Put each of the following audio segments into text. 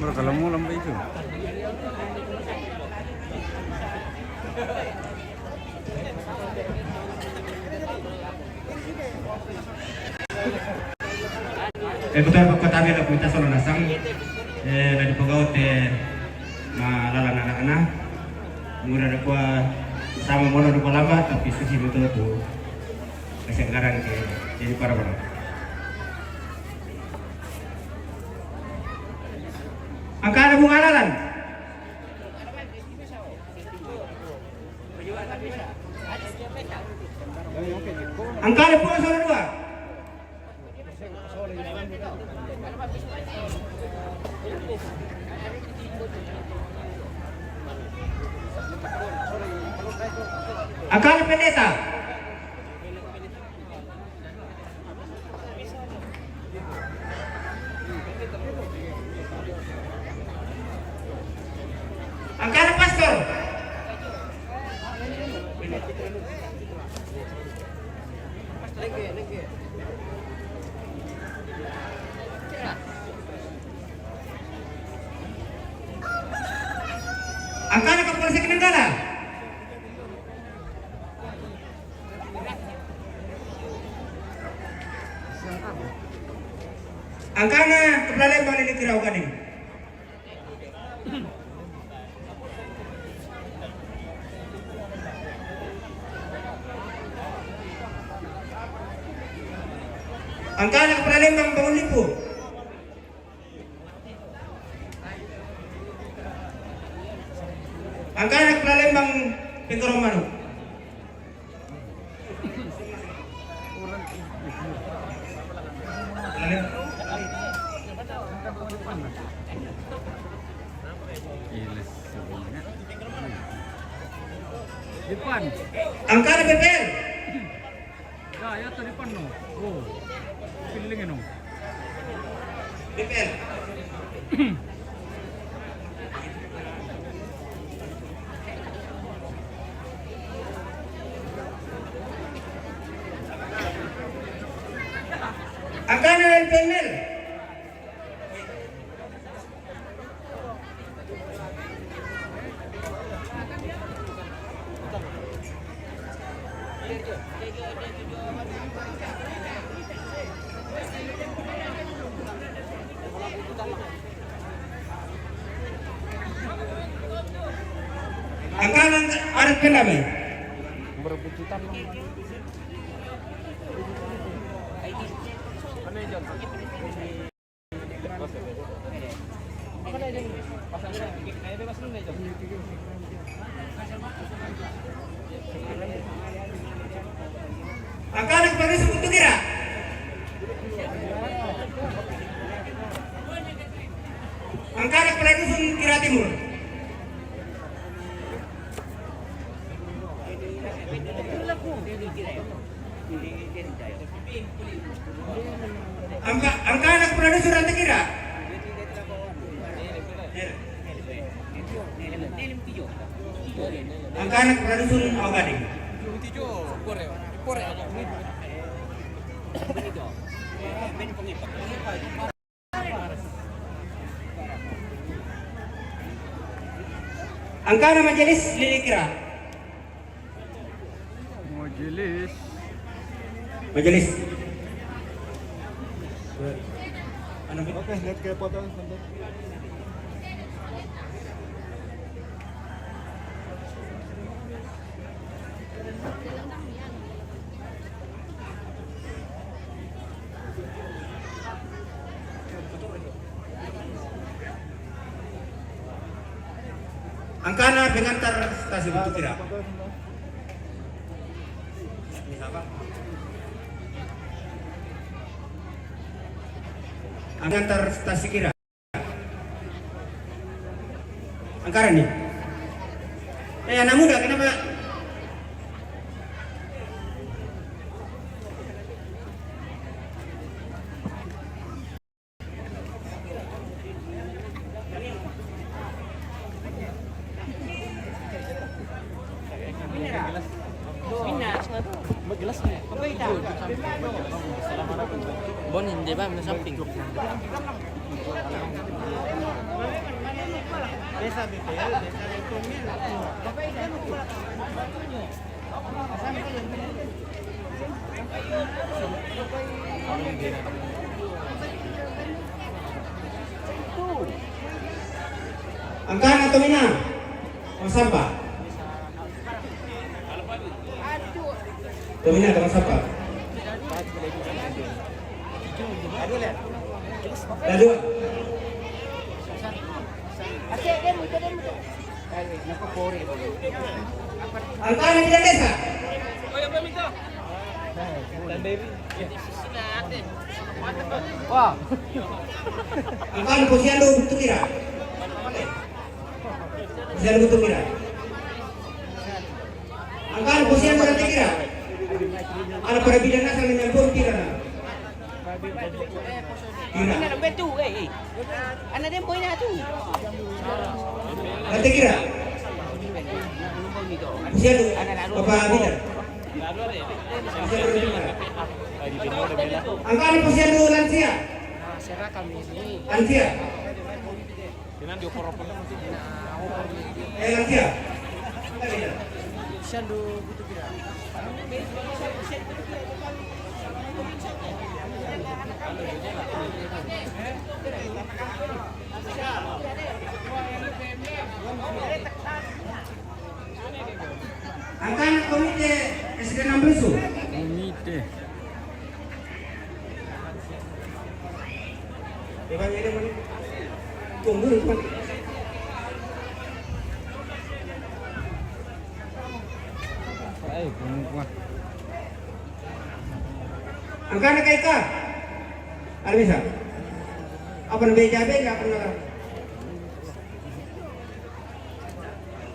Kalau mau lambai itu. Betul kota bela kita solo nasang dari pegawai malalan anak-anak murah ada sama mono ada lama tapi susi betul tuh kesegaran ke jadi para orang. Angka ada bunga alalan. Angka ada bunga solo dua. Angka pendeta. Angka pastor. Angka Kapolsek Nenggala. Angkana kepala balik di kirau kaning. Angkana kepala lembang bangun lipu. Angkana kepala lembang Pengkoromanu. Depan. Angkana PPL. Ya tuh depan no. Oh. Pilih no. PPL. Angkana PPL. Angkana Arif Penami. Berebutan lo. Angkana sebagai sekutu kira. Angkana kepala dusun Kira Timur. Angkana kepala dusun Rantai Kira. Angkana kepala dusun Agading. Angkana Majelis Lilikira. Majelis. Oke, lihat ke foto. Angkana pengantar stasi Batu Kira. Pengantar stasi Kira. Angkara nih. Anak muda kenapa? Bon hindi ba may samping. Desa BPL, desa ekonomi. Bapak ikan Angkan atau Mina? Mas Sampah? Tomina atau Mas Sampah? Lalu? Angkan yang tidak desa? Wah. Angkan posyandu butuh kira? Posyandu butuh kira? Angkan posyandu nanti kira? Ada para bidang asal menyambut kira? Kira? Anak dia poin tu. Nanti kira? Posyandu Bapak bidang? Angkan posyandu lansia? Serah kami ini. Lansia? Lansia? Shandu butuh kira. Angkan komite SD 16 tu? Komite. Depan ini mana? Tunggu depan. Perempuan. Angkan nak ika? Ada bisa? Apa nak beja apa nak?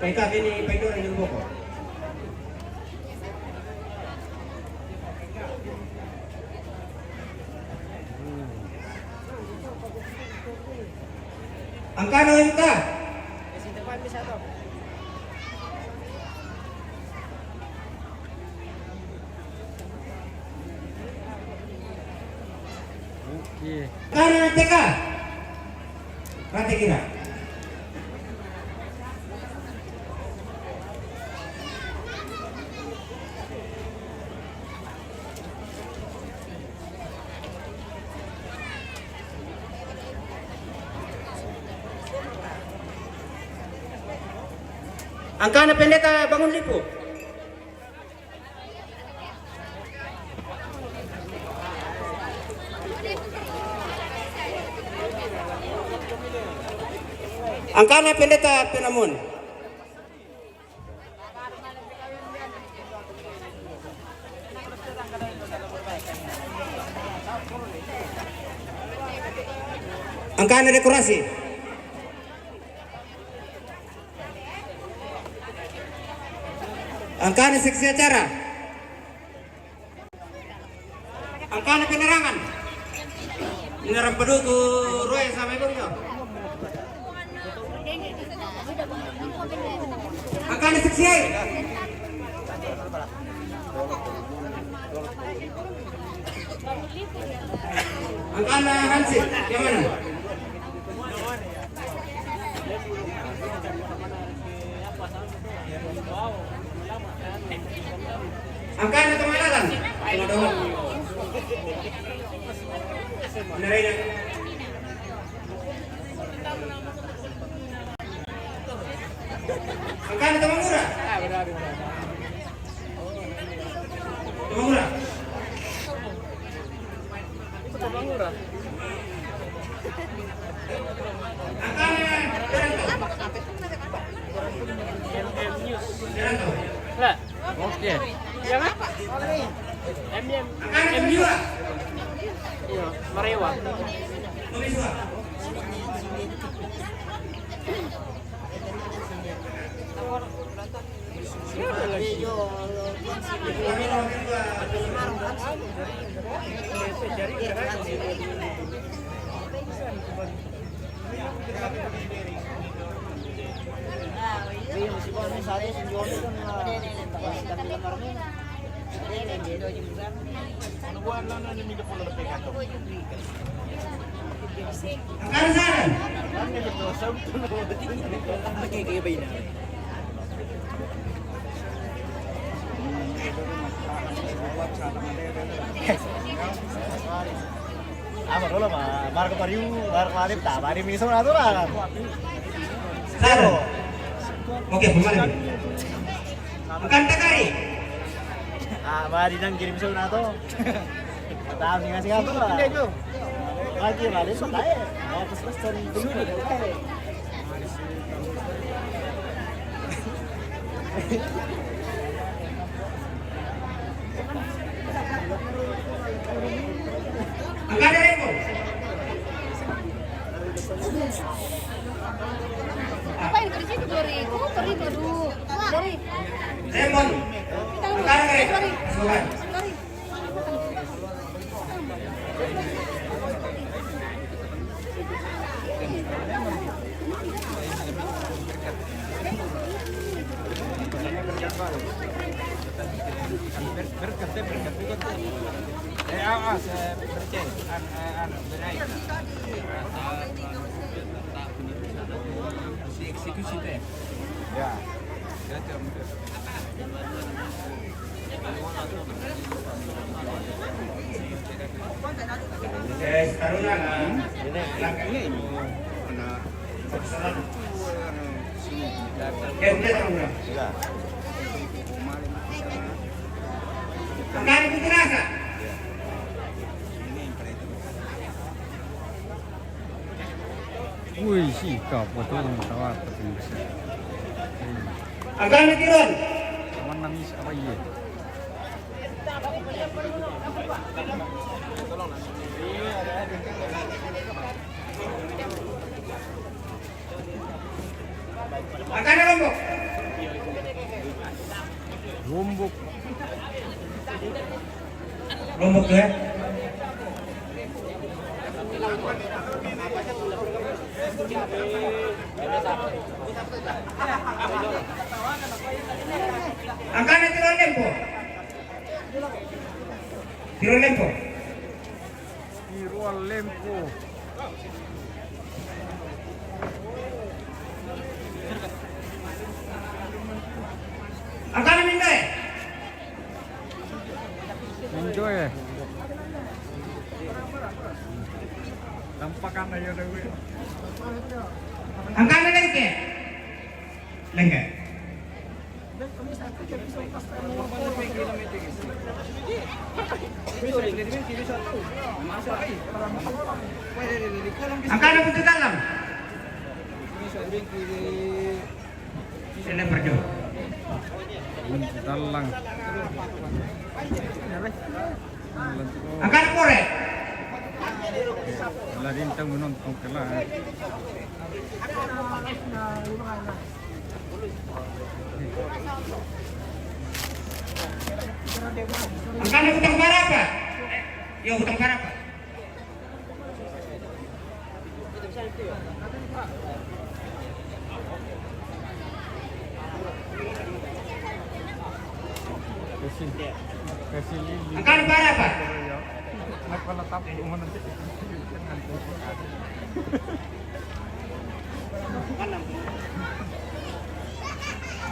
Ika ini paido ni boko. Angkan ika? Di depan bisa tu. Okey. Angkan TK? Berapa kira? Angka anak pendeta bangun lipu. Angka anak pendeta penamun. Angka anak dekorasi. Angka anak seksi acara. Angka anak penerangan. Penerangan peduku Roy sama ibu nya. Angka anak seksi air. Angka anak hansip. Yang mana? Angka anak kemalalan. Benerin. Angka anak Temangura. Temangura. Temangura. Angka anak Rantau. Lah. Okey. Yang apa? Angka anak Temangura. Iya, Marewa. Tuliswa. Angkana saran. Dulu mah, Marco Pariu, Marco Arif, tak, Arif ini semua aturan. Saran. Oke, pemain. Angkan takari. Mari nang kirim semua tuh. Tahu nih ngasih aturan. Lagi balik santai. Mau terus dulu deh. Angkana Rembo. Ngapain ke situ, Dori? Kok pergi baru? Dori. Rembo. Angkana Rembo. Semoga. Dori. Eksekusi itu ya? Ya. Taruna na. Ini Udah taruna. Ya. Angkana Putrasa. Wih, sikap betul tawar bisa. Angkana Tiron. Kawan nangis apa iya? Angkana Lombok. Lombok. Lombok tuh ya. Angkana Tiron Lempo. Tiron Lempo. Irual Lempo. Angkana Mindoy. Enjoy ya. Tampakan aja deh. Angkana Lengke. Lengke. Angkana Putu Dalam. Sini perjo. Dalang. Angkana Pore. Larin tang menonton kelas. Angkana Hutang Barapa. Yo Hutang Barapa. Kasih lili. Angkana Barapa. Nakala tapo mo nanti.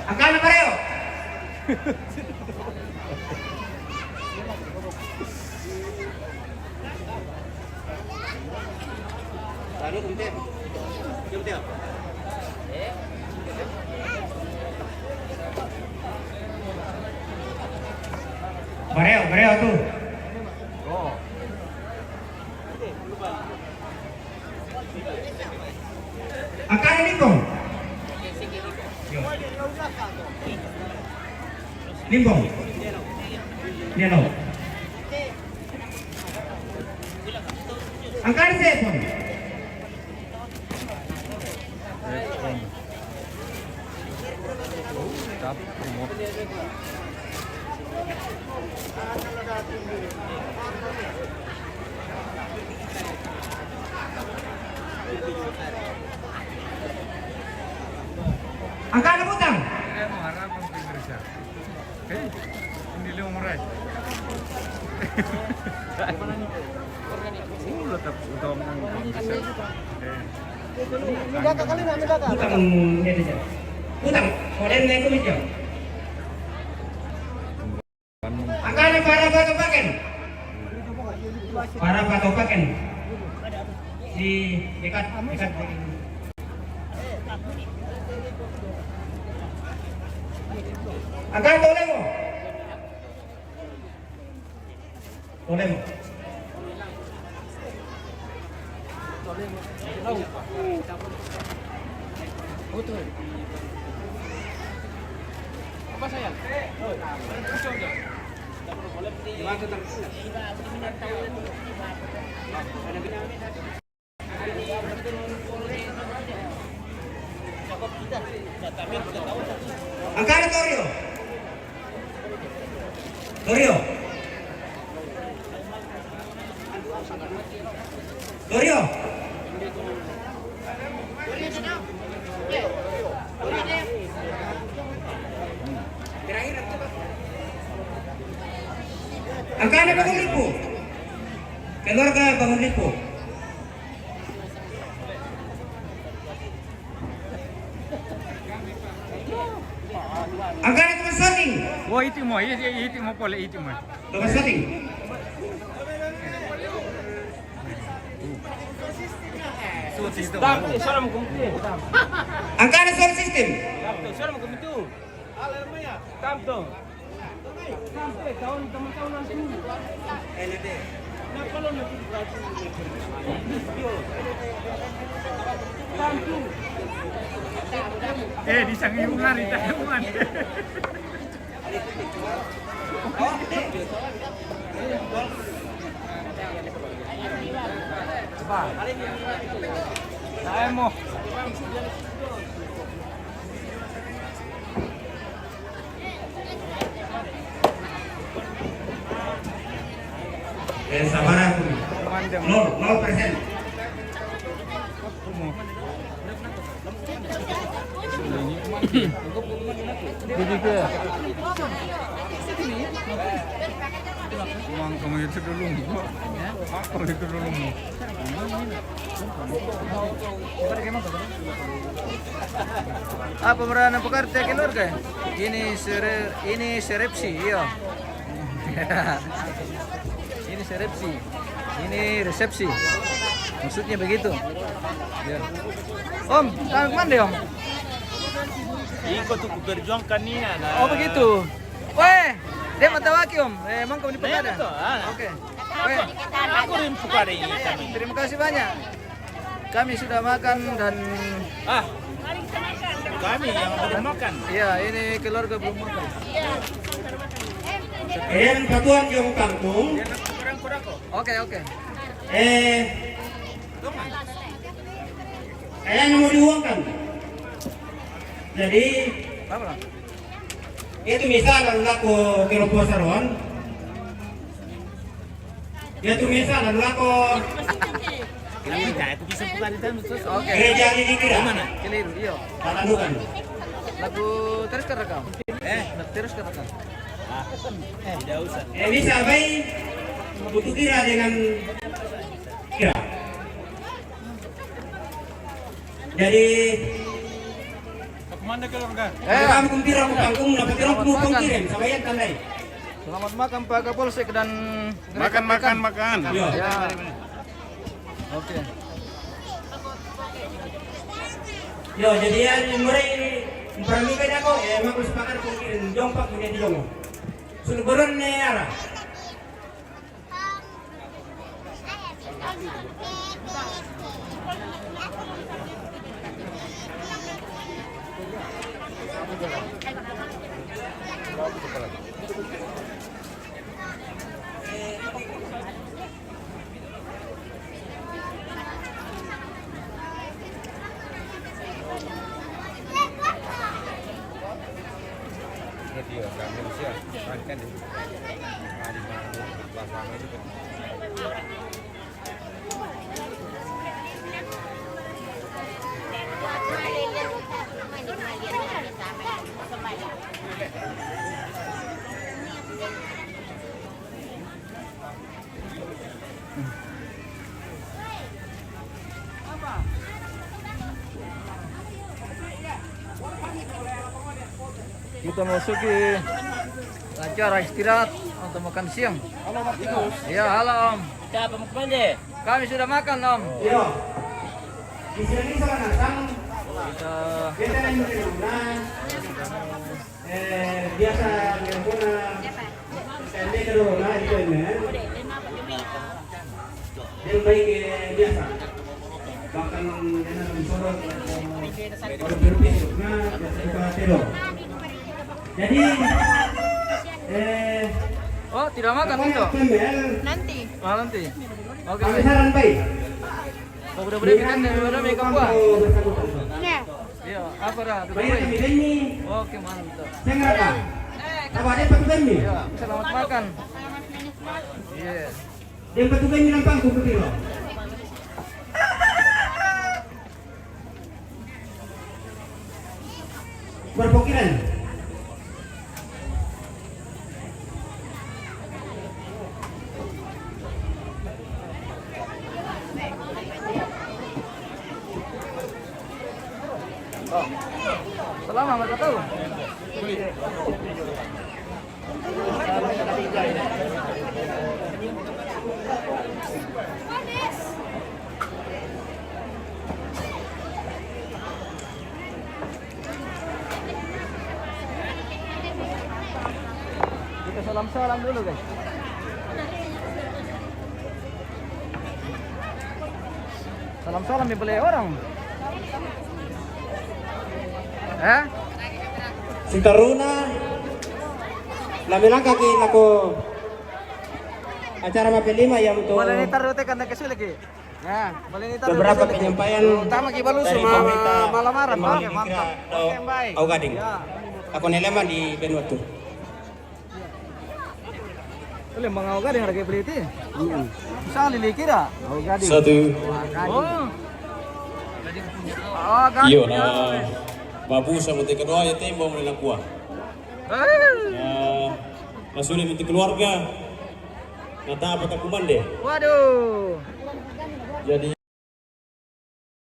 Angkana Pareo. Pareo tuh. Oh. Angkana Limbong. Limbong. Nielo. Angkana Sepon. Tap promote. Angkana Butang. Saya mengharap Indonesia. Oke, ini umurai. Tetap utang. Medaka kali na medaka. Utang ini aja. Utang. Koden naik ke meja. Akan para patopaken. Para patopaken. Di dekat. Akan tolong mo. Tolong mo. Apa sayang? Angkara Torio. Torio. Torio. Angkara Bangun Lipo. Keluarga Bangun Lipo. Angkara Teman Soting. Oh, itu mau boleh itu mau. Teman Soting. Angkara Sound System. Di sang ibu hari tahuan. Saya mau. Sabara 0%. Uang kamu itu dulu. Aku itu dulu. Apa merana pekerja keluarga? Ini serepsi, iya. Ini serepsi. Ini resepsi. Maksudnya begitu. Ya. Om, kalian kemana deh, Om? Ikut untuk berjuangkan nih. Oh begitu. Weh, dia mata waki Om. Emang kamu di Pekada? betul, Oke. Weh, Aku rin pukari kami. terima kasih banyak. Kami sudah makan dan Kami yang belum makan. iya ini keluarga belum makan. Ayan Katuan yung kangkong. Oke. Ayan mau diuangkan. Jadi Apa? itu misal lalu ako kiropo saron. Itu misal lalu ako Kami tidak, aku bisa pukari dan Oke. gereja di kira. Keliru, iya. Tatanukan. Lagu terus ke rekam. Terus ke rekam. tidak usah. Misal baik butuh kira dengan kira. Jadi Kemana keluarga? kamu kumpira aku kangkung, dapat kira aku mau kirim, sabayan tandai. Selamat makan Pak Kapolsek dan Makan. Yo. Ya. Oke. Yo, jadi ya mulai permikan ako, emang aku sepakat kung kirim jongpak punya di jongo. Sunuguran na yara. Sudah memasuki acara istirahat untuk makan siang. Halo Mas Tikus. Iya, halo Om. Siapa mau kemana? Kami sudah makan Om. Iya. Di sini sama nasang. Kita Kita yang berguna. Biasa berguna. Kami dulu nah itu ini. Yang baik biasa. Bahkan yang sorot kalau berbisuk nah biasa telo. Jadi oh, tidak makan itu. Nanti. Ah, nanti. Oke. kami saran baik. Oh, udah kita udah mereka buah. Iya. Iya, apa dah? Baik kami ini. Oke, mantap. Saya ngerti. Apa ada petugas ni? Iya, selamat makan. Iya. Yang petugas ni nampak aku putih loh. Berpikiran. Selama mereka tahu. Kita salam-salam dulu guys. Salam-salam dibeli orang. Si Taruna Lami langkah ki laku acara MAPI 5 yang untuk Boleh ni taruh tekan nak kesulik ki. Ya, boleh ni taruh. beberapa penyampaian Utama ki balu dari semua pemerintah malamaran. Kembali Oke, mantap. Oke, baik. Au Gading. Ya. Aku nelema di Benuatu. Boleh mangau gading harga beli itu. Bisa lili kira. Oh, gading. Satu. Oh. Oh, gading. Iyo lah. Babu sama teka doa ya tembok mulai kuah. Ya, masuk di keluarga. Nata apa tak kumande. Waduh. Jadi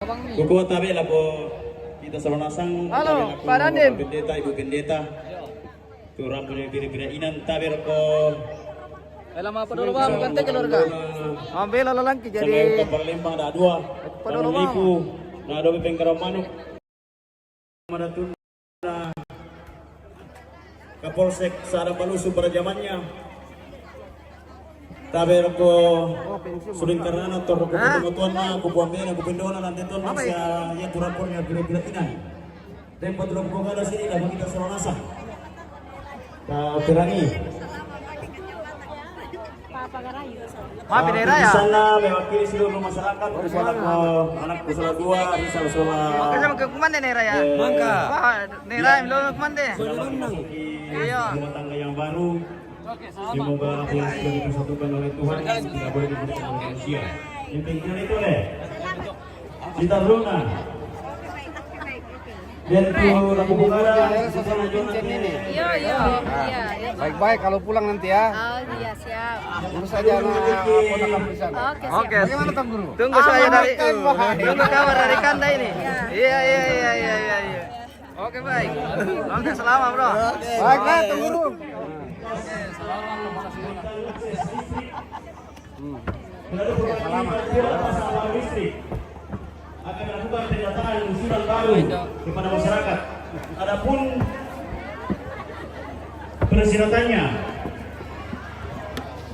Abang ni. kuku tabe lah po kita sama nasang. Halo, tabe lah po, Pak Dandim. Pendeta, ibu pendeta. Turang punya kira-kira inan tabe lah po. Dalam apa dulu bang? Ganti keluarga. Ambil lalangki Jadi jadi. kapal lembang ada dua. Padahal Tangan liku. Nah ada penggerak manuk. Madatun na Kapolsek Sarang Balusu pada zamannya. Taber ko suling karena tor ko kemutuan na ko buambe na ko pendona nanti ton siya ya turapornya kira-kira inay. Dan padulong ko kada sini na kita sa nasa. Pirani. Maaf ini raya. Di sana mewakili seluruh masyarakat bersama anakku salah dua, bisa salah. Oke sama ke kumande nih raya. Mangga. Wah, nih raya belum kumande. Iya. Rumah tangga yang baru. Semoga apa yang sudah dipersatukan oleh Tuhan tidak boleh diberikan oleh manusia. Yang penting itu deh. Kita Bruna. Dan itu lagu bukara. Iya, iya. Baik-baik kalau pulang nanti ya. Oh, iya, siap. Urus saja ponakan di sana. Oke, siap. Oke. Bagaimana Tam Guru? Tunggu saya dari Wah, tunggu kabar dari Kanda ini. Iya. Oke baik. Oke selamat bro. Baik, Tam Guru. Selamat. Listrik akan melakukan pendataan usulan baru kepada masyarakat. Adapun persyaratannya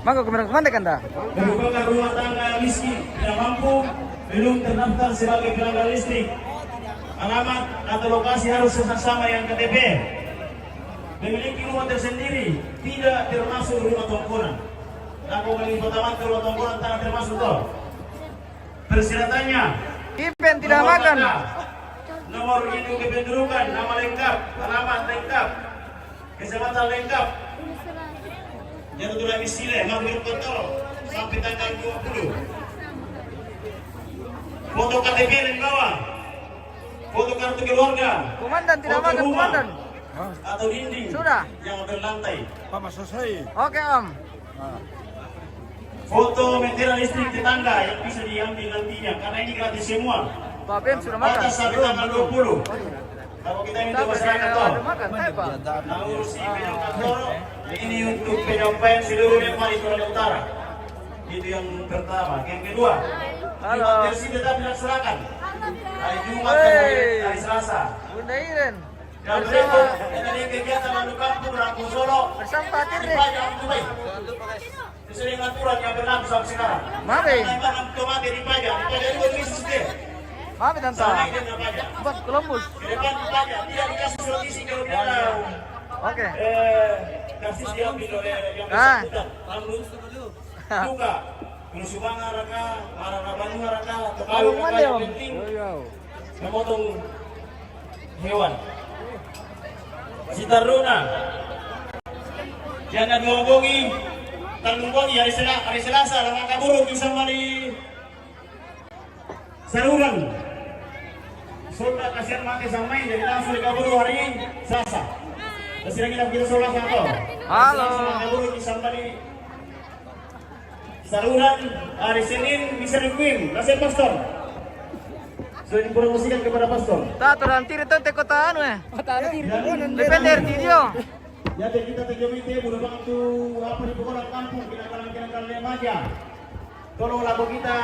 Mangga kemana Kanda? merupakan rumah tangga miskin tidak mampu, belum terdaftar sebagai pelanggan listrik. Alamat atau lokasi harus sama yang KTP. Memiliki rumah tersendiri, tidak termasuk rumah tongkonan. Aku beli pertama ke rumah tongkonan tak termasuk toh. Persyaratannya Kipen tidak nomor makan. tanda, nomor induk kependudukan, nama lengkap, alamat lengkap, kesehatan lengkap. Jatuh tulang misile, ngambil kontrol sampai tanggal 20. Foto KTP di bawah, foto kartu keluarga, Komandan tidak foto makan rumah, komandan. atau dinding Sudah. yang berlantai. Oke Om. Foto meteran listrik tetangga yang bisa diambil nantinya karena ini gratis semua. Pak Ben sudah makan. Batas sampai tanggal 20. Kalau kita minta Dapat masyarakat ada toh. makan, apa? Nah, urusi Pedang Kantoro ini untuk penyampaian seluruh Nepal Sulawesi Utara. Itu yang pertama. Yang kedua, Halo. Jumat bersih tetap dilaksanakan. Hari Jumat dan hari Selasa. Bunda Iren Dan bersama berikut dari kegiatan Anu Kampung Rangkung Solo. bersama Pak Tirde. Dipajang Dubai. Sesuai dengan aturan yang berlaku sampai sekarang. Mabe, Memang otomatis dipajang juga di sistem. mabe tante. Sama dengan pajak. Buat Columbus. Ke depan dipajang, tidak dikasih notisi kalau dia Oke. kasih diambil oleh yang Ah. bersangkutan. Lalu juga Nusubangan raka, Maranabanua raka, Kalung raka mana, yang Om? penting memotong hewan. Si Taruna jangan ngomongin Tanggunggongi hari Selasa lang kaburo kisah mali saruran. Solda kasihan mati sampai jadi langsung kaburo hari Selasa. Kasi lagi kita solat ako. Halo. Kaburo kisah mali saruran hari Senin bisa dikirim. Kasih pastor. Sudah dipromosikan kepada pastor. Tato dan Tirde tante kota anu Depender video. Jadi kita terjemite bulan waktu apa di pokok kampung kita kalang-kalang remaja. Tolonglah kita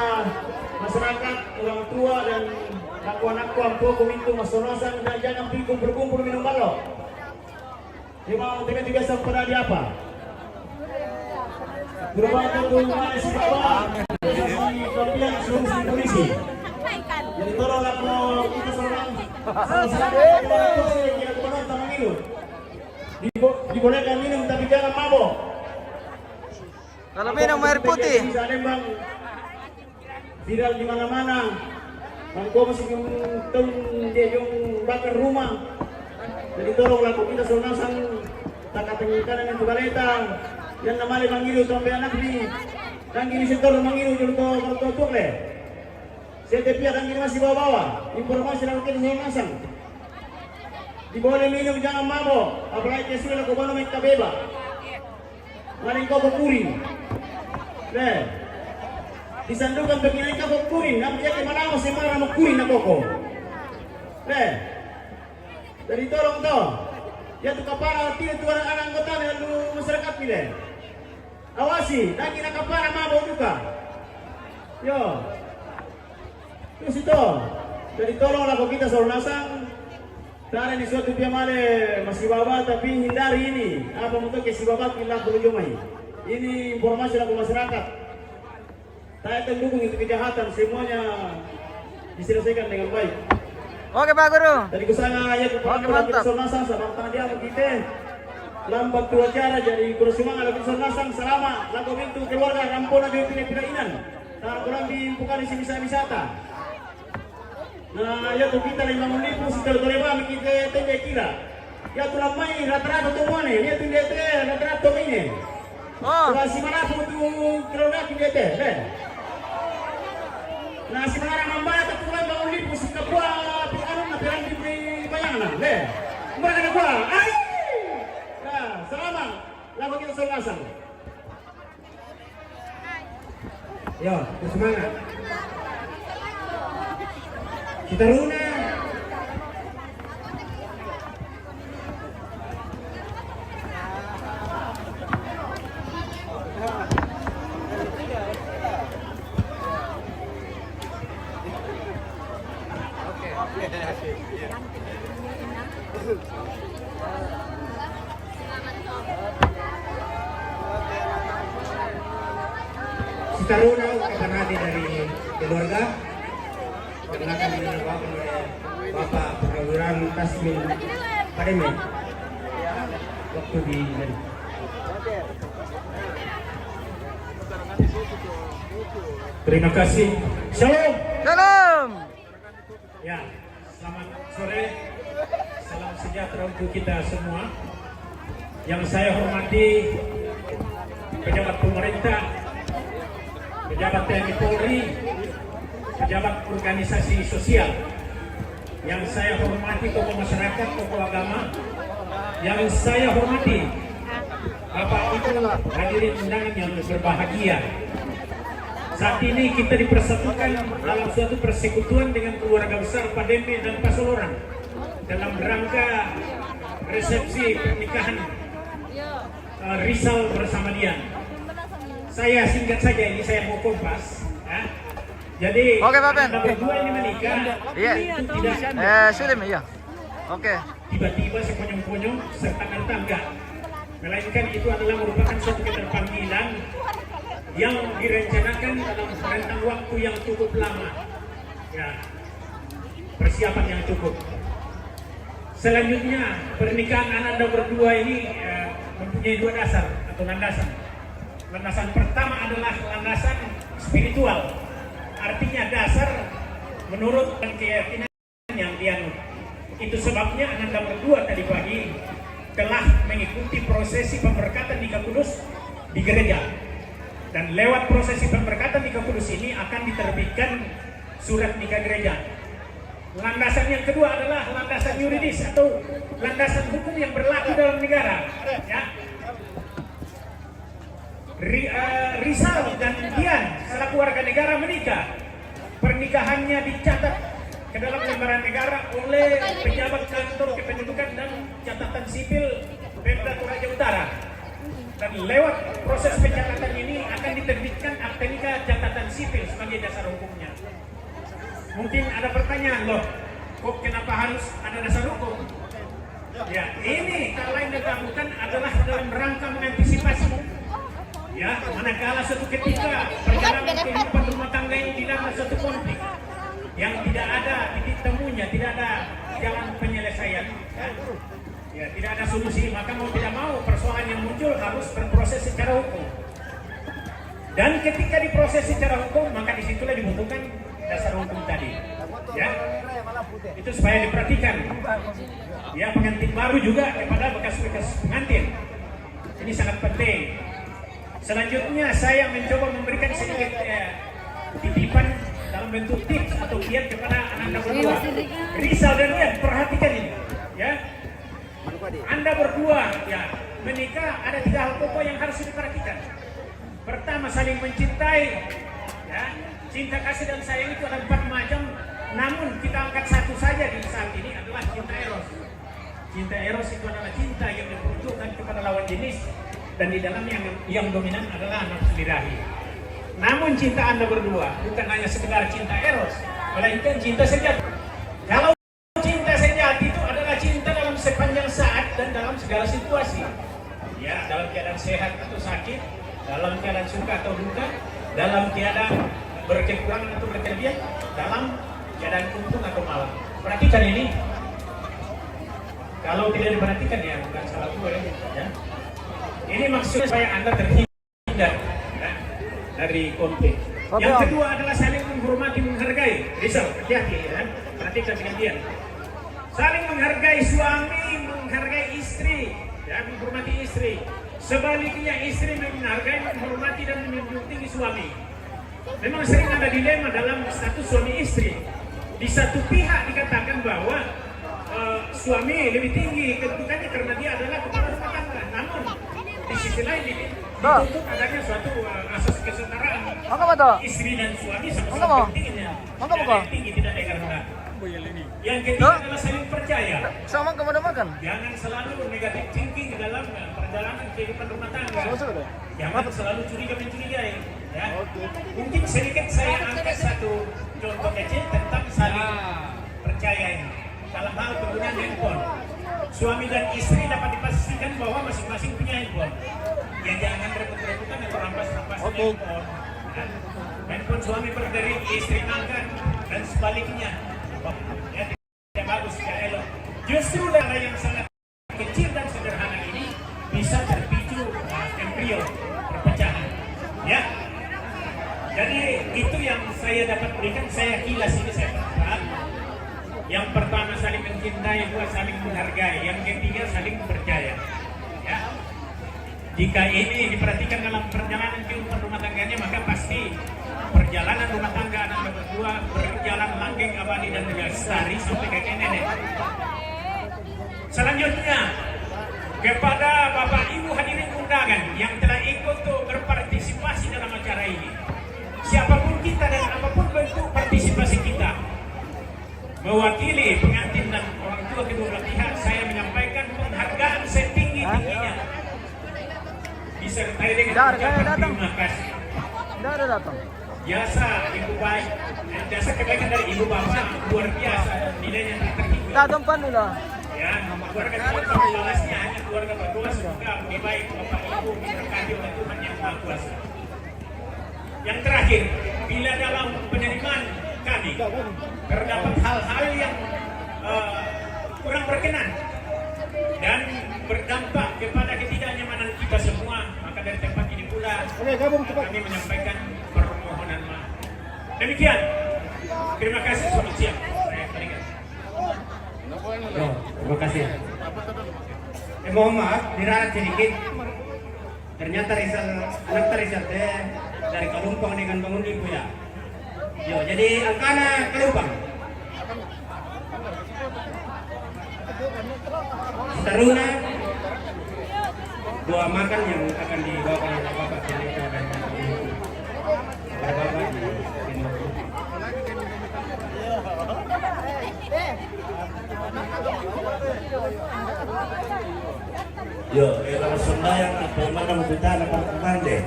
masyarakat orang tua dan aku-anakku ampu kumintu masonasan dan jangan berkumpul minum balok. Memang dengan biasa pada di apa? Berubah itu mana si bapak, si pimpinan seluruh polisi. Jadi tolonglah kita seorang masyarakat kita kebenaran sama minum. Dibolehkan minum tapi jangan mabok. Kalau minum air putih. Bisa Lembang viral di mana-mana. Mangko masih yung dia yung bakar rumah. Jadi tolonglah kita sonasan takatengkan dengan baleta. Yang namanya mangilu sampai anak ni. Dan gini setor mangilu juluh to le. CTP akan gini masih bawa-bawa. Informasi yang kita sonasan. Diboleh minum jangan mabok, apalagi kesulitan kau mana main kabeba. Mari kau berkuring, deh. Disandukan begini kau berkuring, nampak jadi mana mau sembarang mau kuring nak kau, deh. Jadi tolong toh, ya tu kapara tidak tu orang anggota lalu masyarakat ni deh. Awasi, dan kita kapara mabok juga, yo. Terus itu, jadi tolonglah kau kita sornasan. Karena ini suatu dia male masih bawa tapi hindari ini apa untuk ke si babat hilang berujungnya. Ini informasi dari masyarakat. Saya mendukung itu kejahatan semuanya diselesaikan dengan baik. Oke Pak Guru. Dari kesana ya kepada mantap. Sornasan sama dia kita lambat tu acara jadi kursumangan lagi Sornasan selama lagu itu keluarga rampona di pindah-pindahinan. Nah kurang di bukan di wisata. Nah, ya tuh kita 50.000 setelah terlebih kita tenda kira. Ya tuh lamai rata-rata tuh mana? Dia tuh dia rata-rata ini. Oh. Kalau si mana pun tuh kerana kita deh. Nah, si mana mambaya tuh pulang 50.000 suka buah pikiran nak perang di bayangan deh. Mereka ada buah. Ay! Nah, selamat. Lalu kita selesai. Yo, semangat. Kita Runa. Si Taruna akan hadir dari keluarga yang akan dibawakan oleh Bapak Perwira Tasmin Pademe waktu di Bali. Terima kasih. Shalom. Salam. Ya, selamat sore. Salam sejahtera untuk kita semua. Yang saya hormati pejabat pemerintah, pejabat TNI Polri, pejabat organisasi sosial. Yang saya hormati tokoh masyarakat, tokoh agama. Yang saya hormati Bapak Ibu hadirin undangan yang berbahagia. Saat ini kita dipersatukan dalam suatu persekutuan dengan keluarga besar Pademe dan Pasoloran. dalam rangka resepsi pernikahan Rizal bersama Dian. Saya singkat saja, ini saya mau kompas. Ya. Jadi Oke, Pak Ben. Anda berdua ini menikah, Iya. itu tidak Sulim, iya. Oke. tiba-tiba sekonyong-konyong serta-merta enggak. Melainkan itu adalah merupakan suatu keterpanggilan yang direncanakan dalam rentang waktu yang cukup lama. Ya, persiapan yang cukup. Selanjutnya, pernikahan Anda berdua ini mempunyai dua dasar atau landasan. Landasan pertama adalah landasan spiritual. Artinya dasar menurut keyakinan yang dianut. Itu sebabnya Anda berdua tadi pagi telah mengikuti prosesi pemberkatan nikah kudus di gereja. Dan lewat prosesi pemberkatan nikah kudus ini akan diterbitkan surat nikah gereja. Landasan yang kedua adalah landasan yuridis atau landasan hukum yang berlaku dalam negara. Ya. Rizal dan Dian selaku warga negara menikah. Pernikahannya dicatat ke dalam lembaran negara oleh pejabat kantor kependudukan dan catatan sipil Pemda Toraja Utara. Dan lewat proses pencatatan ini akan diterbitkan akte nikah catatan sipil sebagai dasar hukumnya. Mungkin ada pertanyaan, loh, kok kenapa harus ada dasar hukum? Ya, ini kalau yang dilakukan adalah dalam rangka mengantisipasi. Ya, manakala suatu ketika perjalanan kehidupan rumah tangga ini dilanda suatu konflik yang tidak ada titik temunya, tidak ada jalan penyelesaian, ya tidak ada solusi, maka mau tidak mau persoalan yang muncul harus berproses secara hukum. Dan ketika diproses secara hukum, maka disitulah dibutuhkan dasar hukum tadi. Ya, itu supaya diperhatikan. Ya, pengantin baru juga kepada bekas-bekas pengantin. Ini sangat penting. Selanjutnya saya mencoba memberikan sedikit titipan dalam bentuk tips atau kiat kepada Anda berdua. Rizal dan Dian, perhatikan ini. Ya, Anda berdua ya menikah, ada 3 hal pokok yang harus diperhatikan. Pertama, saling mencintai. Ya, cinta kasih dan sayang itu ada 4 macam. Namun kita angkat satu saja di saat ini adalah cinta eros. Cinta eros itu adalah cinta yang diperuntukkan kepada lawan jenis. Dan di dalam yang dominan adalah nafsu birahi. Namun cinta Anda berdua bukan hanya sekedar cinta eros, melainkan cinta sejati. Kalau cinta sejati itu adalah cinta dalam sepanjang saat dan dalam segala situasi. Ya, dalam keadaan sehat atau sakit, dalam keadaan suka atau duka, dalam keadaan berkekurangan atau berkelebihan, dalam keadaan untung atau malam. Perhatikan ini. Kalau tidak diperhatikan ya bukan salah gue ya. Ini maksudnya supaya Anda terhindar ya, dari konflik. Yang kedua adalah saling menghormati, menghargai. Rizal, hati-hati ya. Perhatikan dengan dia. Saling menghargai suami, menghargai istri, ya, menghormati istri. Sebaliknya istri menghargai, menghormati dan menjunjung tinggi suami. Memang sering ada dilema dalam status suami istri. Di satu pihak dikatakan bahwa suami lebih tinggi kedudukannya karena dia adalah kepala rumah tangga. Namun di sisi lain dituntut adanya suatu asas kesetaraan. Istri dan suami sama-sama pentingnya. Yang tinggi tidak ada rendah. Yang ketiga adalah saling percaya. Sama kepada makan. Jangan selalu negatif thinking dalam perjalanan kehidupan rumah tangga. Jangan selalu curiga mencurigai. Ya. Mungkin sedikit saya angkat satu contoh kecil tentang saling percaya ini. Dalam hal penggunaan handphone, suami dan istri dapat dipastikan bahwa masing-masing punya handphone. Ya jangan repot-repotan atau rampas-rampasan handphone. Ya. Handphone suami berdiri, istri angkat dan sebaliknya. Ya, tidak bagus, tidak elok. Justru hal yang sangat kecil dan sederhana ini bisa terpicu embrio perpecahan. Ya. Jadi itu yang saya dapat berikan, saya kilas ini saya berharap. Yang pertama saling mencintai, dua saling menghargai, yang ketiga saling percaya. Ya. Jika ini diperhatikan dalam perjalanan kehidupan rumah tangganya, maka pasti perjalanan rumah tangga Anda berdua berjalan langgeng, abadi dan lestari sampai kakek nenek. Selanjutnya kepada Bapak Ibu hadirin undangan yang telah ikut berpartisipasi dalam acara ini, siapapun kita dan apapun bentuk partisipasi kita, mewakili pengantin dan orang tua kedua disertai dengan Dar, ucapan kaya datang. terima kasih. Tidak ada datang. Jasa ibu baik, jasa kebaikan dari ibu bapak luar biasa, nilainya tak terhingga. Datang pan nila. Ya, keluarga kita balasnya hanya keluarga berdua, semoga lebih baik bapak ibu diberkati oleh Tuhan yang Maha Kuasa. Yang terakhir, bila dalam penerimaan kami terdapat hal-hal yang kurang berkenan dan berdampak kepada ketidaknyamanan kita semua, maka dari tempat ini pula kami menyampaikan permohonan maaf. Demikian, terima kasih, selamat siang. Saya Keringat. Terima kasih. Mohon maaf, diralat sedikit. Ternyata anak Rizal dari Kalumpang dengan bangun ibu ya. Yo, jadi angkana Kalumpang. Taruna doa makan yang akan dibawakan oleh Bapak Pendeta dan Ibu. Bapak Yo, kalau sembahyang apa mana mau kita dapat kemande?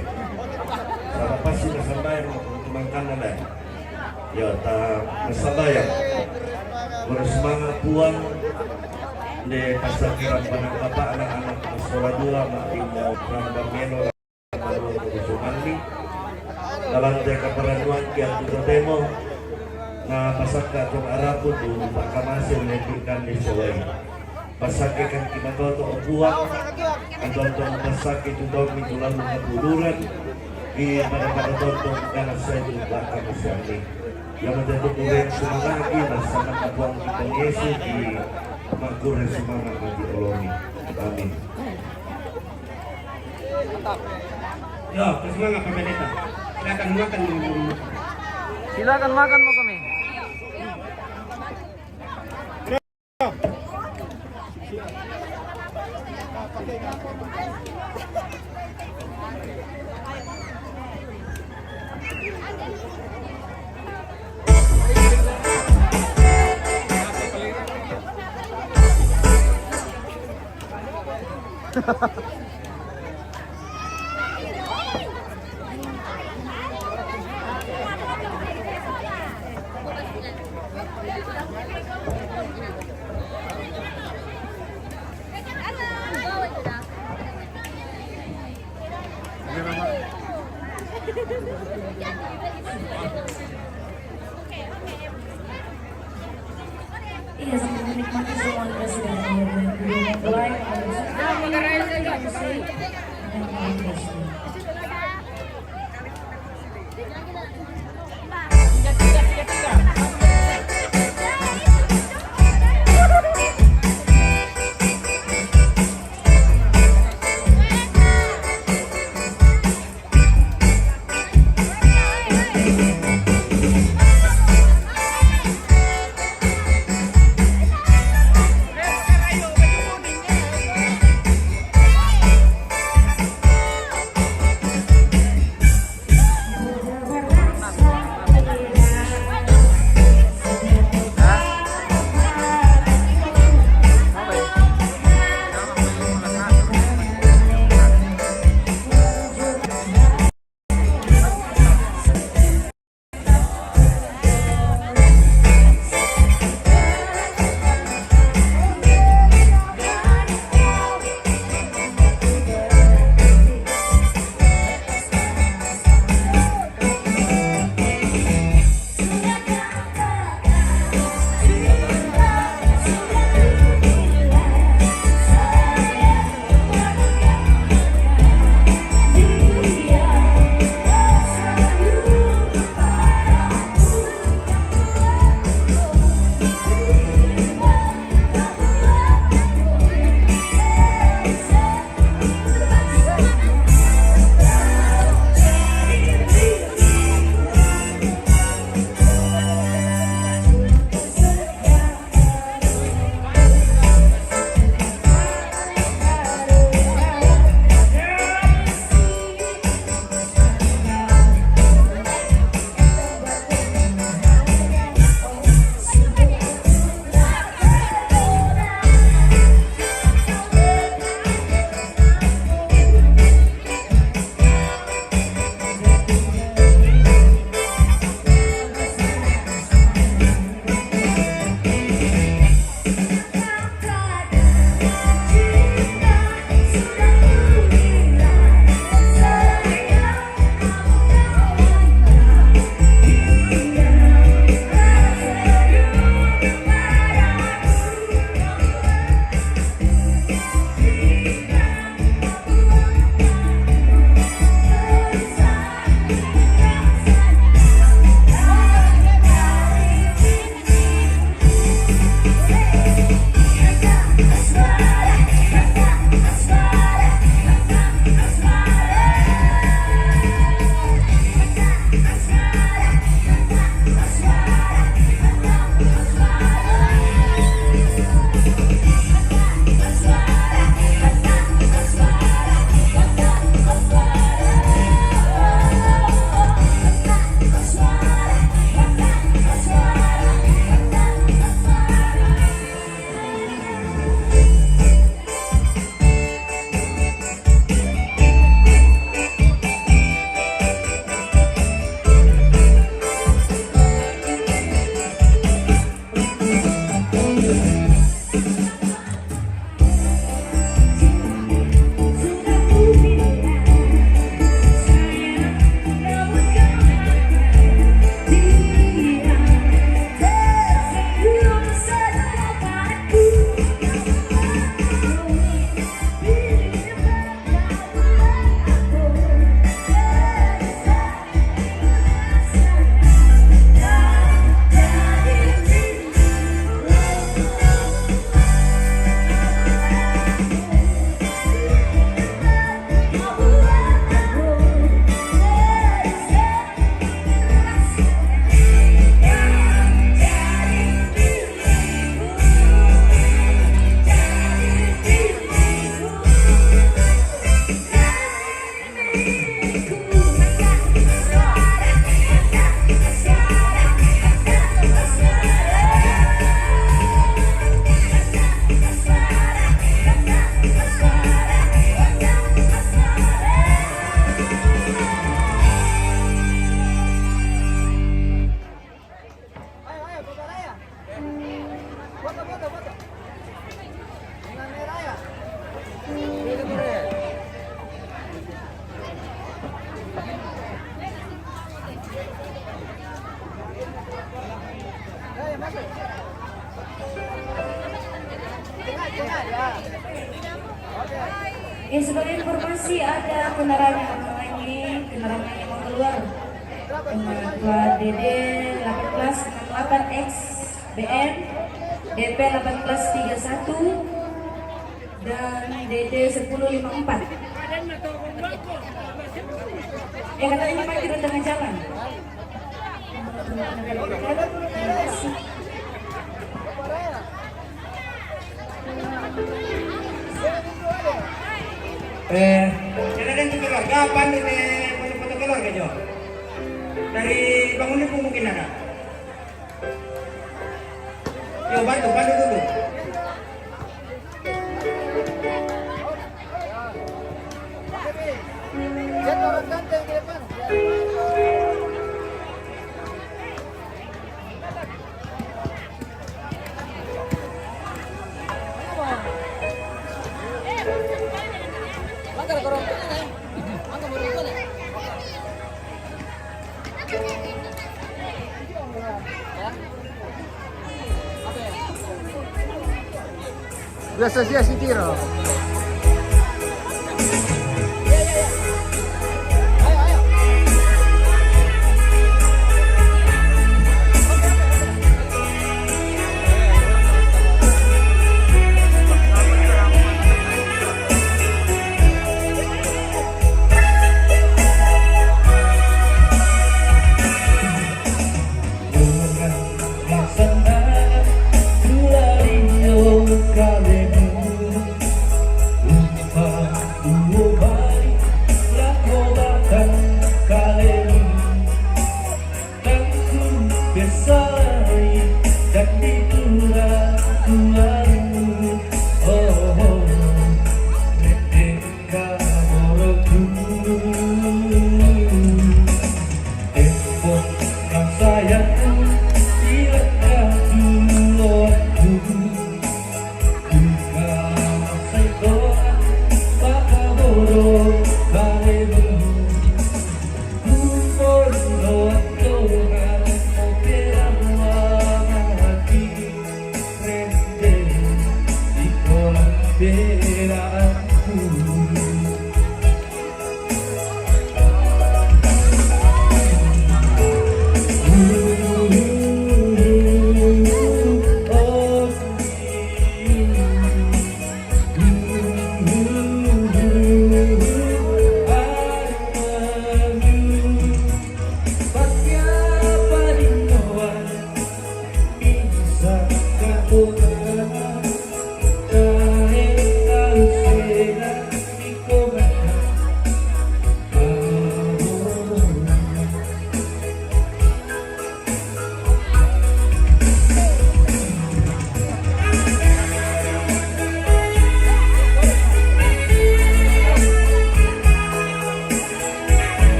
Sama pasti sembahyang kemangkan ada. Yo, tak sembahyang. Bersemangat puan di pasar kirang panang bapak anak-anak sekolah dua makin mau perang meno lalu berjumani dalam mereka peraduan kian tutup demo na pasar katong arapun tu pakamasin menepikan di sewai pasar kan kimatoto obuang andon tong pasar itu dong mitulang mga buluran di pada tontong karena saya di belakang ini yang menjadi semangat bersama kabuang kita Yesus di Magura semangat bagi koloni. Amin. Yo, semangat Pak Pendeta. Silakan makan dulu. Silakan makan mo kami. Iya, sambil menikmati semua presiden yang baik, Ya, sebagai informasi ada kendaraan yang kendaraan yang mau keluar dengan plat DD 1868X BN, DP 1831 dan DD 1054. Katanya Pak tidak tengah jalan. Terima kasih. Kita ada yang keluar. Kapan ini foto keluar ke Jo? Dari bangunan pun mungkin ada. Yo, bantu dulu. Biasa sih si tiro.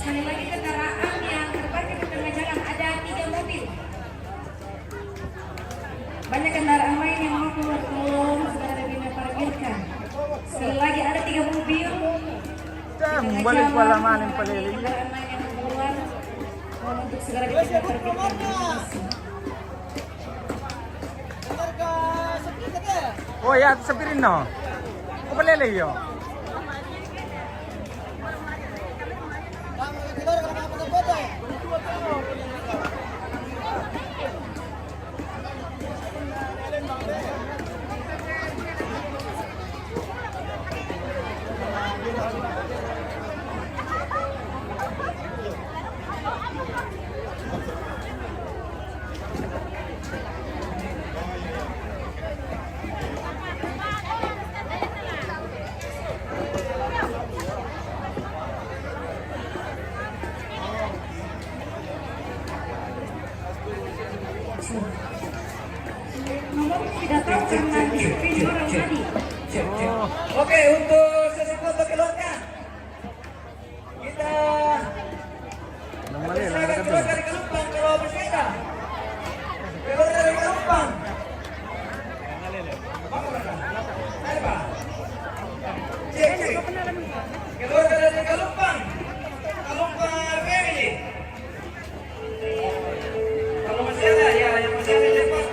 Sekali lagi kendaraan yang terparkir di tengah jalan ada 3 mobil. Banyak kendaraan lain yang mau keluar belum sudah ada parkirkan. Sekali lagi ada 3 mobil. Balik pala manin palili. Kendaraan lain yang mau keluar mohon untuk segera dipindah parkirkan. Oh ya, sapirin no. Ko palili yo. Nomor tidak tahu karena disiplin orang tadi. Oke, untuk sesi foto keluarkan. Kita silakan keluar dari Kelumpang kalau bersepeda. Keluar dari Kelumpang. Ayo, Pak. Cek. Keluar dari Kelumpang. Kelumpang family. Kalau masih ada ya yang masih ada cepat.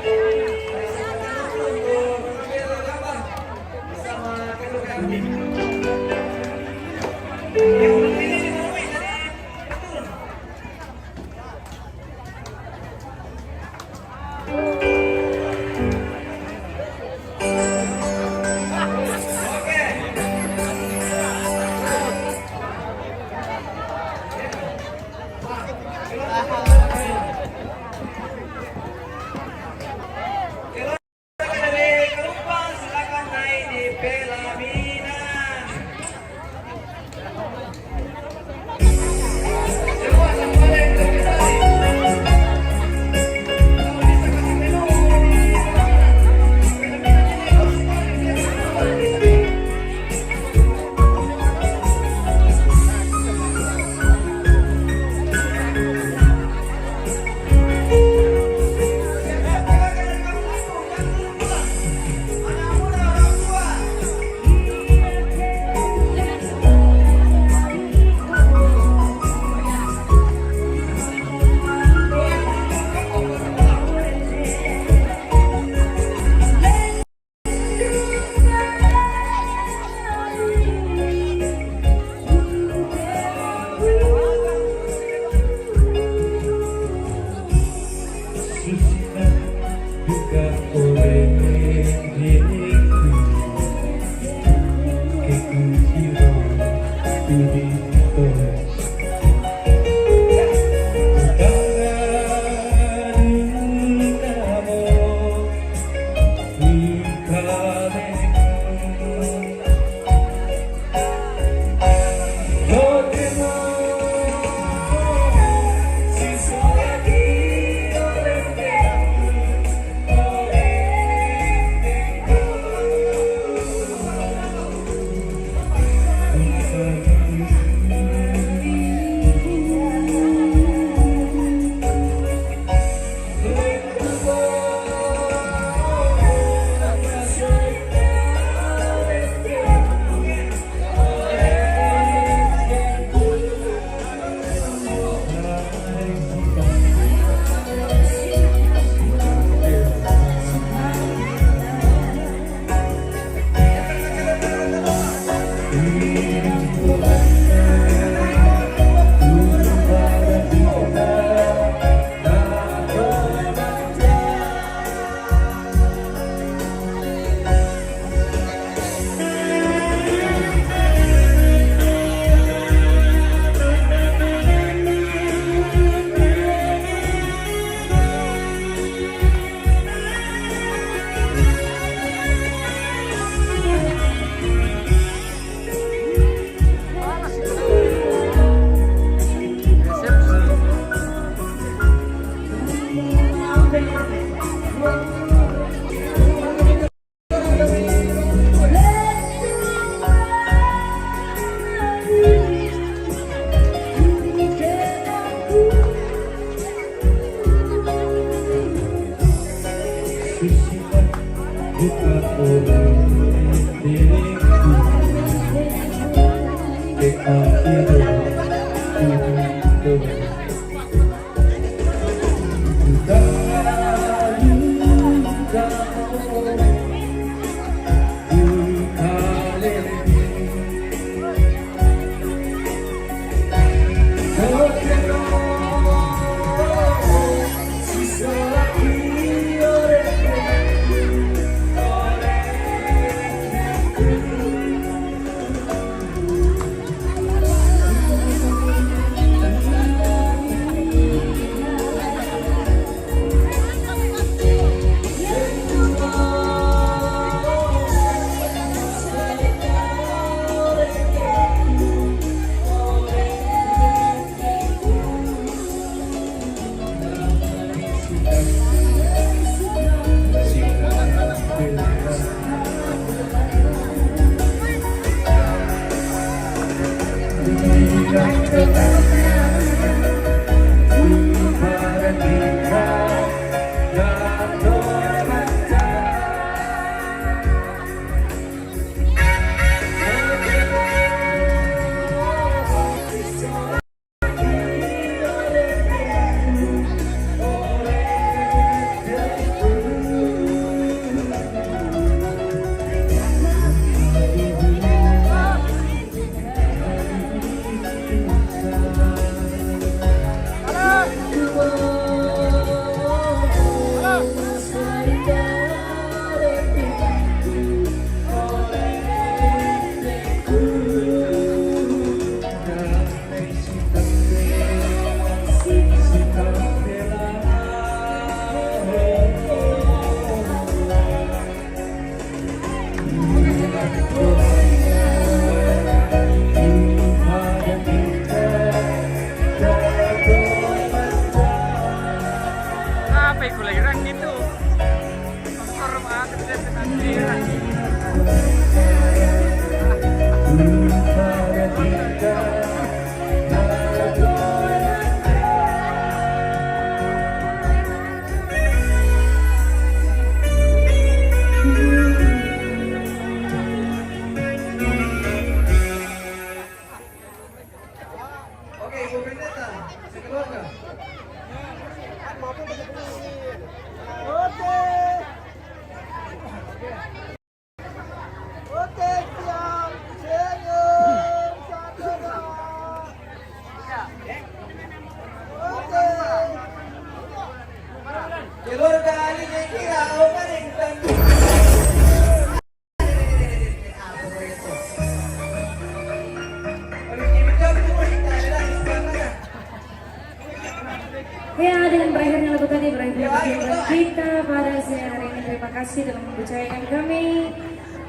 Ya, dengan berakhirnya lagu tadi berakhir perjumpaan kita pada siang hari ini. Terima kasih telah mempercayakan kami.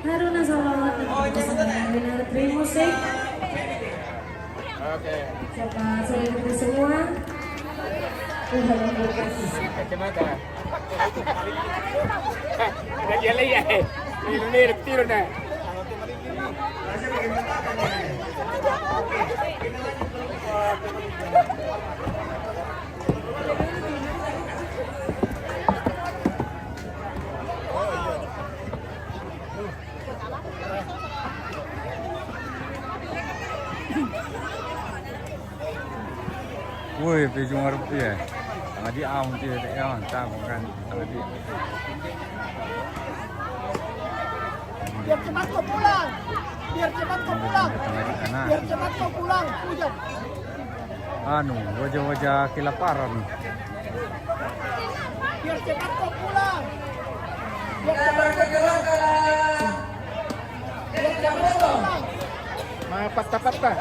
Haruna Salawat dan pasangan yang benar. Terima kasih. Serta selebriti semua. Tuhan memberkati. Kacamata. Dia lihat. Ini tiro na. Woi, pejung rupiah. Tengah di awam dia tak yang tanggungan tengah di. Biar cepat kau pulang. Biar cepat kau pulang. Biar cepat kau pulang. Hujan. Anu, wajah-wajah kelaparan. Biar cepat kau pulang. Biar cepat kau pulang. Biar cepat kau pulang. Patah-patah.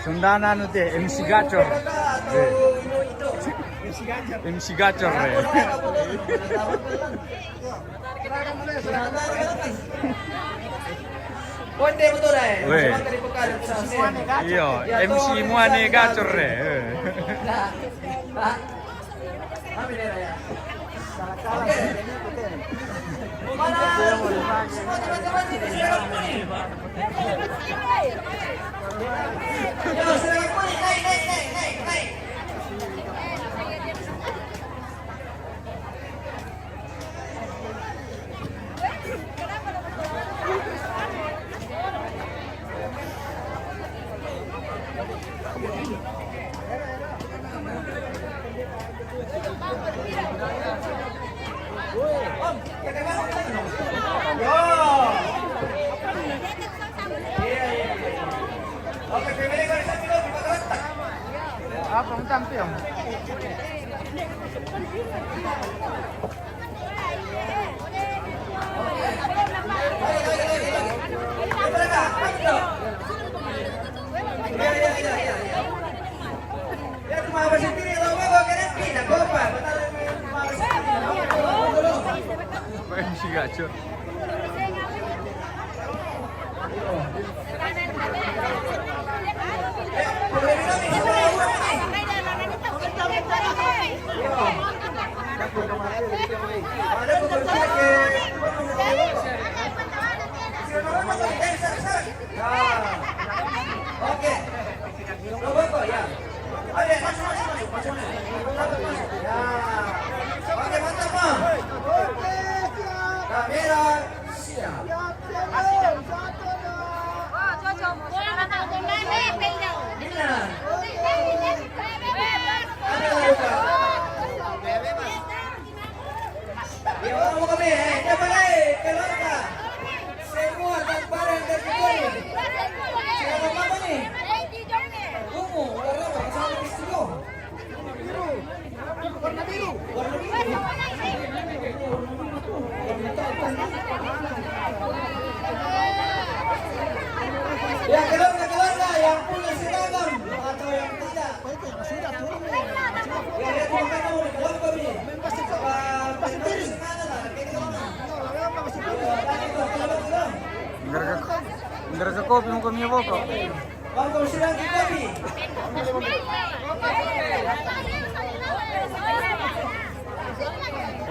Sundana anu teh MC Gacor. MC Gacor ya. Konde betul deh. Weh. Iya, MC Muane Gacor ya. Apa yang tampil? MC Gacor. Oke. Ya. Oke, masuk. Ya. Oke, mantap, Bang. Kamera siap. Benar. Ya, mau kami, dapat keluar Kak. Semua tanpa yang terkecuali. Siapa apa nih? Ungu, warna apa? Sama istimewa. Warna biru. Warna biru. Ya, keluar yang punya seragam atau yang tidak. Sudah turun. Ya, lihat bukan kamu keluar kami. Enggak ada kopi mau kami bawa. Bangku silang kopi.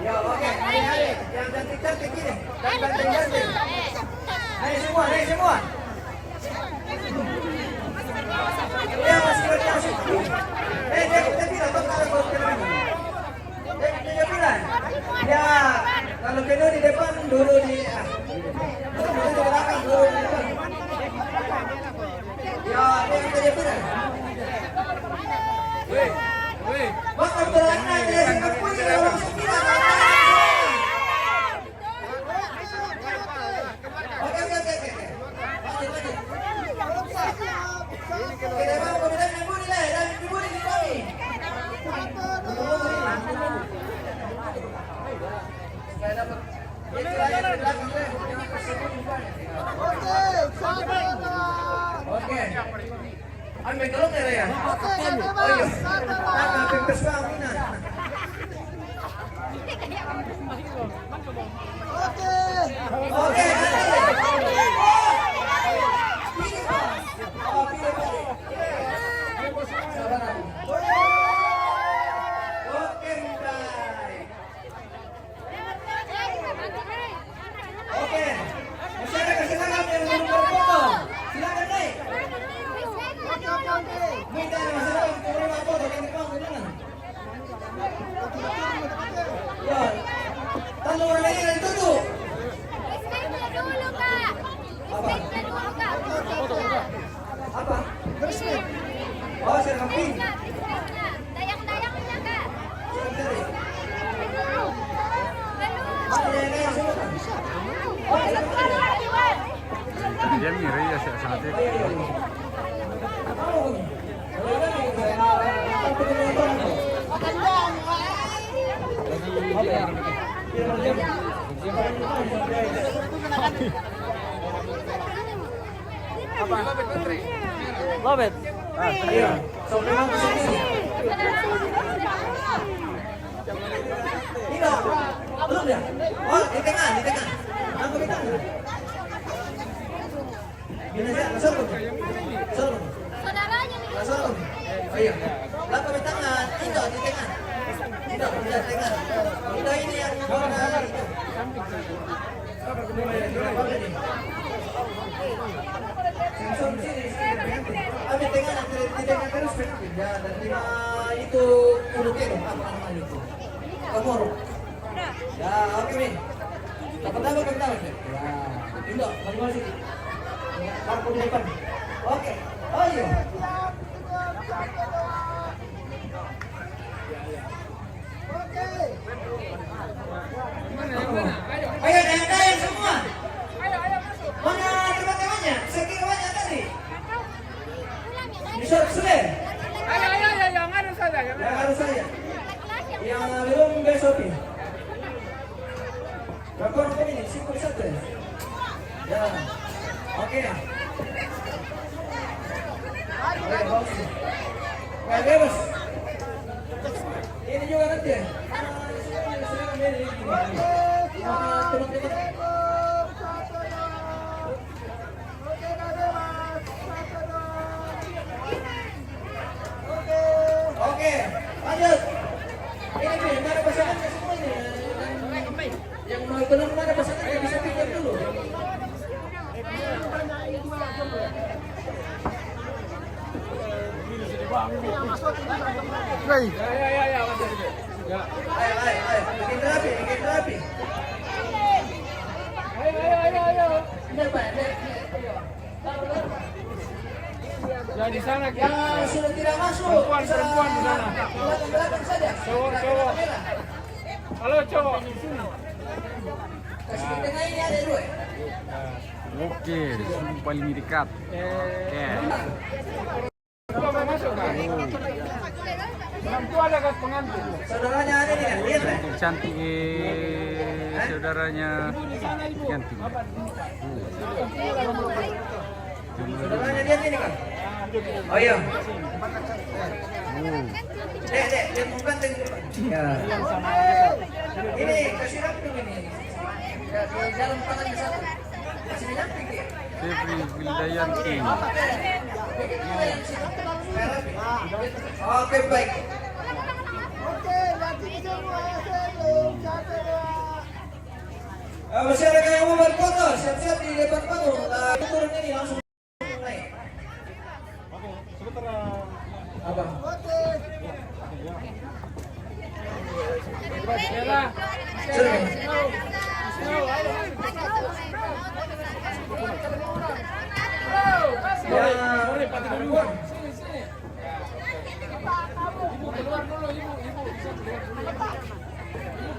Ya, oke. Ayo. Yang cantik-cantik ini. Dan ganteng-ganteng. Ayo semua. Ya, masih berjauh. Dia bilang, kalau dia bilang. Ya, kalau kedua di depan, dulu di belakang, dulu di depan. Ya, dia bilang. Bakal berangkat dari Singapura ke Lawang Sembilan. Oke. Kita mau kemudian ibu nilai dan ibu di kami. Supaya dapat. Oke. Ambil kalau ya. Oh iya. Nah, pempes kami nah. Oke. Oke. Masih ada kesenangan yang belum berfoto. Silakan naik. Minta masalah turun apa dari depan gimana? Ya. Tanda warna ini dan tutup. Apa? Oh, saya kambing. Dayang-dayangnya Kak. Dia mirip ya saat itu. Lobet. Iya. So memang Tidak. Belum ya? Oh, di tengah, di tengah. Aku di tengah. Gini aja, masuk. Masuk. Saudaranya nih. Masuk. Oh iya. Lalu di tangan, itu di tengah. Itu di tengah. Itu ini yang warna itu. Sensor sini, kami tengah nanti di tengah terus ya dan lima itu kuluknya apa namanya itu? Komoro. Ya, oke nih. Dapat ya. Indo, masing-masing. Kartu di depan. Oke. Oh iya. Ayo naik semua. Mana teman-temannya? Sekiranya tadi. Bisa sudah. Ayo, yang harus saja. Yang harus saya. Yang belum besok ini. Rekor ini simpul satu. Ya. Oke. Oke, bagus. Oke, bos. Ini juga nanti. Oke, lanjut. Ini nih, mana pasangannya semua ini? Yang mau ikut mana pasangannya bisa pinjam dulu. Ayo, bikin rapi. Ayo. Ini Pak, Ya di sana yang sudah tidak masuk. Perempuan di sana. Belakang saja. Cowok. Halo cowok. Kasih di tengah ini ada dua. Oke, yang paling dekat. Oke. Mau masuk kan? Perempuan dekat pengantin. Saudaranya ada nih, lihat lah. Cantik saudaranya cantik. Saudaranya lihat ini kan. Oh iya. Dek, lihat bukan tengok. Ya. Ini kasih rapi ini. Ya, di dalam tangannya satu. Kasih rapi dia. Febri Wildayanti. Oke, baik. Masyarakat yang mau berfoto, siap-siap di depan panggung. Turun ini langsung naik. Abang. Sini. Ya, perempuan.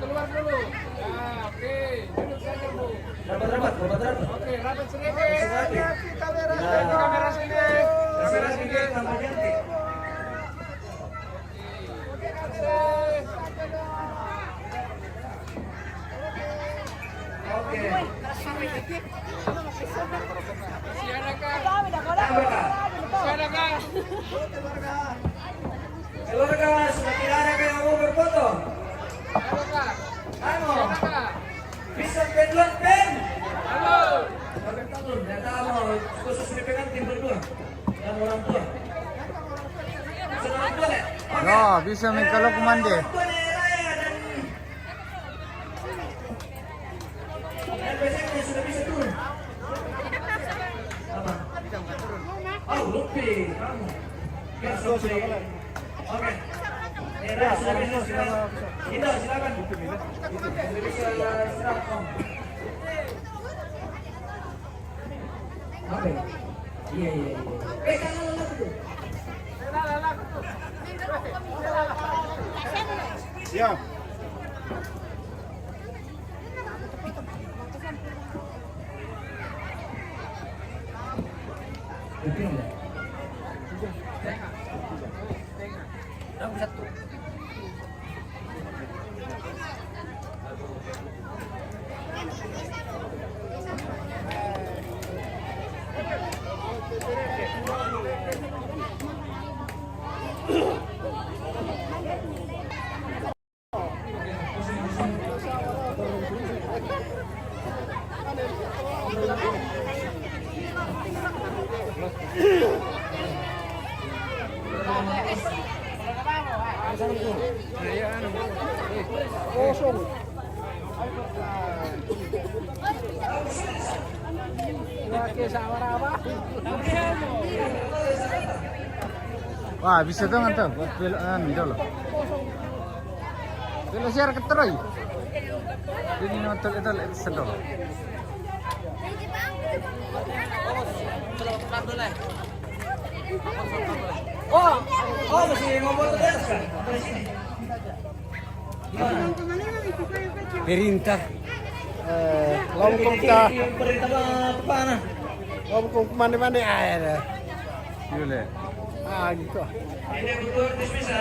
Keluar dulu. Ya, oke. Duduk saja, Bu. Rapat. Oke, rapat sedikit. Kamera. Kamera sedikit. Kamera sedikit tambah cantik. Oke. Silakan. Keluarga sudah tidak ada yang mau berfoto. Halo. Bisa penduan pen. Halo. Data mau khusus di pengantin berdua dan orang tua. Sudah orang tua ya? Oke. Ya, bisa mengkalok mandi. Orang tua nih, Raya dan biasanya sudah bisa turun. Apa? Oh, Lupi, kamu. Ya, selesai. Oke. Ya, sudah bisa silakan. Kita silakan. Sudah bisa silakan. Oke. Iya. Jangan lelah dulu. Siap. Wah, bisa tuh ngantar buat belokan gitu loh. Belo siar keteroy. Ini nonton itu sedang. Oh, masih ngomong ke atas kan? Dari sini. Perintah. Longkong ka. Perintah apa na? Longkong kemana-mana air. Gila. Gitu. Ini betul bisa.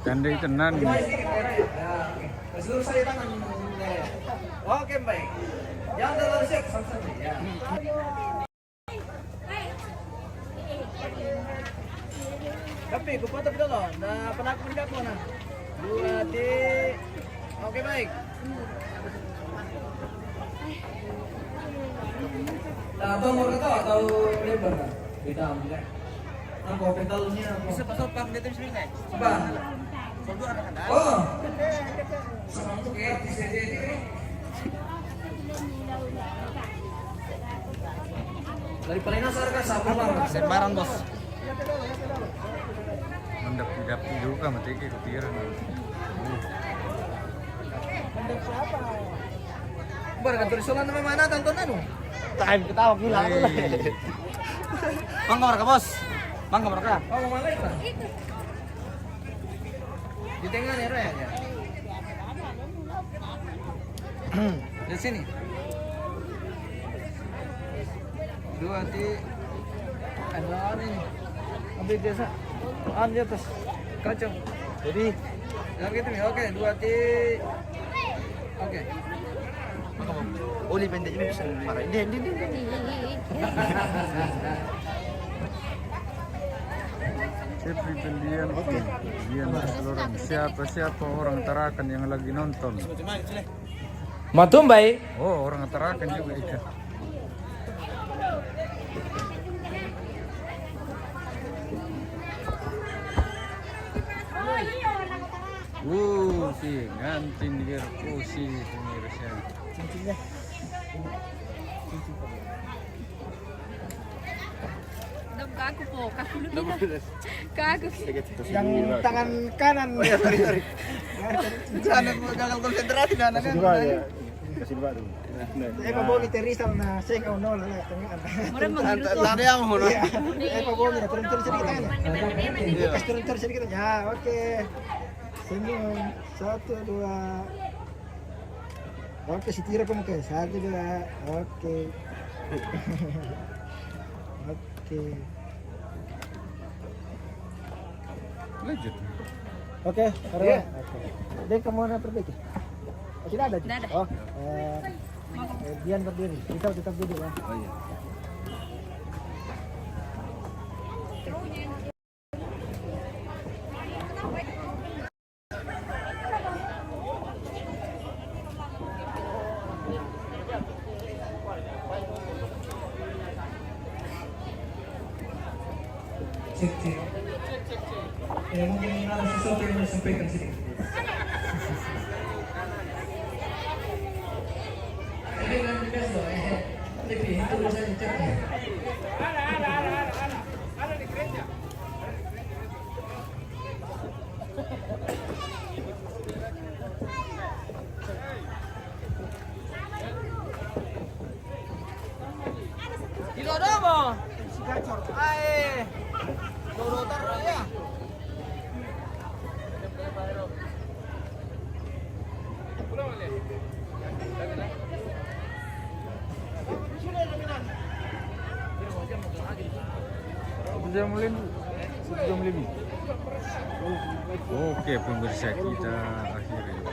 Gandeng tenan. Seluruh saya tangan. Oke, baik. Yang terlalu siap ya. Tapi kupotong dulu. Nah, penakut kamu nah. 2 di. Oke, baik. Nah, atau mau kata atau lebar kan? Beda ambil. Nah, kau pentalnya bisa pasal pak dia terus ringan. Coba. Oh. Oke, di sini. Dari Palinasar kan Sembarang bos. Mendap juga mati ke kutiran. Bar kan tulisan nama mana tonton anu? Time ketawa gila aku. Mangga mereka bos. Mangga mereka. Oh, mau mana itu? Di tengah nih ya. Di sini. 2 di ada ini. Ambil desa. Di atas. Kacang. Jadi jangan gitu nih. Oke, 2 di. Oke. Oli pendek ini bisa marah. Ini. Pilihan pilihan siapa orang Tarakan yang lagi nonton. Matumbai. Oh, orang Tarakan juga itu. Si ngantin dia si pemirsa. Kaku po, kaku dulu. Kaku. Yang tangan kanan ya, sorry. Jangan gagal konsentrasi dan anak. Kasih dua dulu. Paboni Teresa na sing o no la tengah. Mura manggiluto. Tadi yang mau. Paboni na turun sedikit kan. Turun sedikit. Ya, oke. Senyum. 1 2. Oke, si tira como que 1 2. Oke. Oke. Lanjut. Oke, taruh. Dek, kamu mana perbaiki? Sudah ada? Sudah ada. Oh, Dian berdiri. Kita tetap duduk ya. Oh iya. Cek. Mungkin ada sesuatu yang mau disampaikan sini. Ini kan bebas loh, tapi itu urusan cek. Ada di gereja. Ikaw daw mo. Ay. Lulutar na ya. Jam lebih. Oke, pemirsa kita akhirnya.